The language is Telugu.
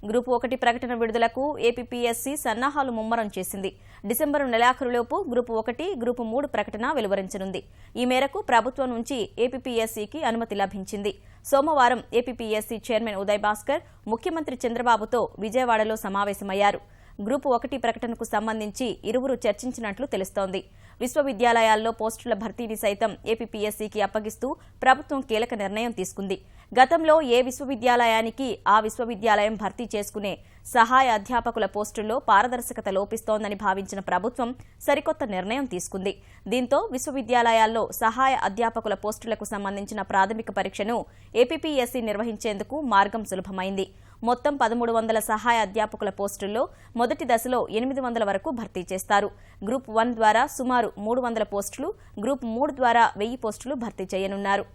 గ్రూప్ 1 ప్రకటన విడుదలకు ఏపీపీఎస్సీ సన్నాహాలు ముమ్మరం చేసింది. డిసెంబరు నెలాఖరులోపు గ్రూప్ 1, గ్రూప్ 3 ప్రకటన వెలువరించనుంది. ఈ మేరకు ప్రభుత్వం నుంచి ఏపీపీఎస్సీకి అనుమతి లభించింది. సోమవారం ఏపీపీఎస్సీ చైర్మన్ ఉదయ్ భాస్కర్ ముఖ్యమంత్రి చంద్రబాబుతో విజయవాడలో సమావేశమయ్యారు. గ్రూప్ 1 ప్రకటనకు సంబంధించి ఇరువురు చర్చించినట్లు తెలుస్తోంది. విశ్వవిద్యాలయాల్లో పోస్టుల భర్తీని సైతం ఏపీపీఎస్సీకి అప్పగిస్తూ ప్రభుత్వం కీలక నిర్ణయం తీసుకుంది. గతంలో ఏ విశ్వవిద్యాలయానికి ఆ విశ్వవిద్యాలయం భర్తీ చేసుకునే సహాయ అధ్యాపకుల పోస్టుల్లో పారదర్శకత లోపిస్తోందని భావించిన ప్రభుత్వం సరికొత్త నిర్ణయం తీసుకుంది. దీంతో విశ్వవిద్యాలయాల్లో సహాయ అధ్యాపకుల పోస్టులకు సంబంధించిన ప్రాథమిక పరీక్షను ఏపీపీఎస్సీ నిర్వహించేందుకు మార్గం సులభమైంది. మొత్తం 1300 సహాయ అధ్యాపకుల పోస్టుల్లో మొదటి దశలో 800 వరకు భర్తీ చేస్తారు. గ్రూప్ 1 ద్వారా సుమారు 300 పోస్టులు, గ్రూప్ 3 ద్వారా 1000 పోస్టులు భర్తీ చేయనున్నారు.